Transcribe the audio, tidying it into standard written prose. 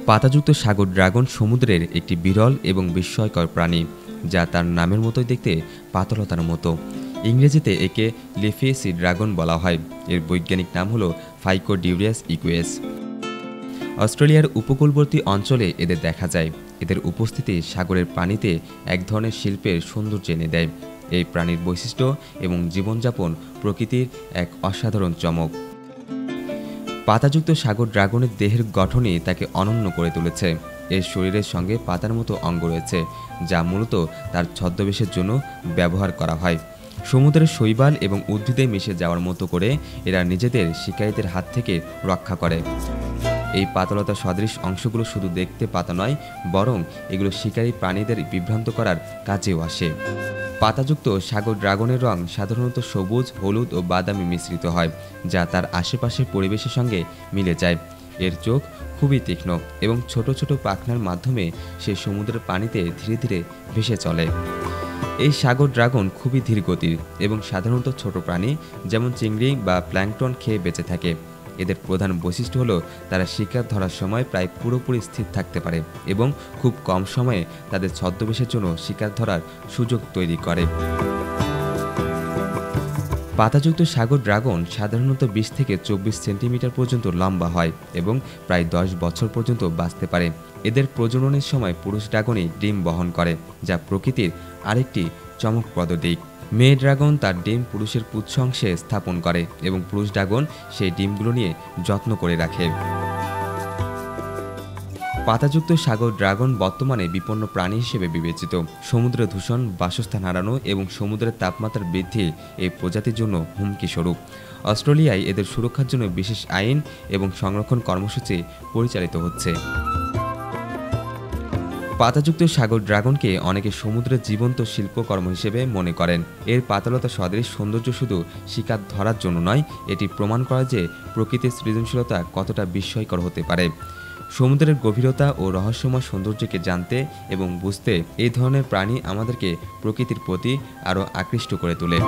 পাতাযুক্ত সাগর ড্রাগন সমুদ্রের একটি বিরল এবং বিস্ময়কর প্রাণী, যা তার নামের মতোই দেখতে পাতলতার মতো। ইংরেজিতে একে লিফি সি ড্রাগন বলা হয়। এর বৈজ্ঞানিক নাম হল ফাইকোডিউরিয়াস ইকুয়েস। অস্ট্রেলিয়ার উপকূলবর্তী অঞ্চলে এদের দেখা যায়। এদের উপস্থিতি সাগরের পানিতে এক ধরনের শিল্পের সৌন্দর্য এনে দেয়। এই প্রাণীর বৈশিষ্ট্য এবং জীবনযাপন প্রকৃতির এক অসাধারণ চমক। পাতাযুক্ত সাগর ড্রাগনের দেহের গঠনই তাকে অনন্য করে তুলেছে। এর শরীরের সঙ্গে পাতার মতো অঙ্গ রয়েছে, যা মূলত তার ছদ্মবেশের জন্য ব্যবহার করা হয়। সমুদ্রের শৈবাল এবং উদ্ভিদে মিশে যাওয়ার মতো করে এরা নিজেদের শিকারীদের হাত থেকে রক্ষা করে। এই পাতলতা সদৃশ অংশগুলো শুধু দেখতে পাতা নয়, বরং এগুলো শিকারী প্রাণীদের বিভ্রান্ত করার কাজেও আসে। পাতাযুক্ত সাগর ড্রাগনের রং সাধারণত সবুজ, হলুদ ও বাদামি মিশ্রিত হয়, যা তার আশেপাশের পরিবেশের সঙ্গে মিলে যায়। এর চোখ খুবই তীক্ষ্ণ এবং ছোট ছোট পাখনার মাধ্যমে সে সমুদ্রের পানিতে ধীরে ধীরে ভেসে চলে। এই সাগর ড্রাগন খুবই ধীর গতির এবং সাধারণত ছোট প্রাণী যেমন চিংড়ি বা প্ল্যাঙ্কটন খেয়ে বেঁচে থাকে। এদের প্রধান বৈশিষ্ট্য হলো তারা শিকার ধরার সময় প্রায় পুরোপুরি স্থির থাকতে পারে এবং খুব কম সময়ে তাদের ছদ্মবেশের জন্য শিকার ধরার সুযোগ তৈরি করে। পাতাযুক্ত সাগর ড্রাগন সাধারণত 20 থেকে 24 সেন্টিমিটার পর্যন্ত লম্বা হয় এবং প্রায় 10 বছর পর্যন্ত বাঁচতে পারে। এদের প্রজননের সময় পুরুষ ড্রাগনই ডিম বহন করে, যা প্রকৃতির আরেকটি চমকপ্রদ দিক। মেয়ে ড্রাগন তার ডিম পুরুষের পুচ্ছ অংশে স্থাপন করে এবং পুরুষ ড্রাগন সেই ডিমগুলো নিয়ে যত্ন করে রাখে। পাতাযুক্ত সাগর ড্রাগন বর্তমানে বিপন্ন প্রাণী হিসেবে বিবেচিত। সমুদ্র দূষণ, বাসস্থান হারানো এবং সমুদ্রের তাপমাত্রার বৃদ্ধি এই প্রজাতির জন্য হুমকি স্বরূপ। অস্ট্রেলিয়ায় এদের সুরক্ষার জন্য বিশেষ আইন এবং সংরক্ষণ কর্মসূচি পরিচালিত হচ্ছে। পাতাযুক্ত সাগর ড্রাগনকে অনেকে সমুদ্রের জীবন্ত শিল্পকর্ম হিসেবে মনে করেন। এর পাতলতা সদৃশ সৌন্দর্য শুধু শিকার ধরার জন্য নয়, এটি প্রমাণ করে যে প্রকৃতির সৃজনশীলতা কতটা বিস্ময়কর হতে পারে। সমুদ্রের গভীরতা ও রহস্যময় সৌন্দর্যকে জানতে এবং বুঝতে এই ধরনের প্রাণী আমাদেরকে প্রকৃতির প্রতি আরও আকৃষ্ট করে তোলে।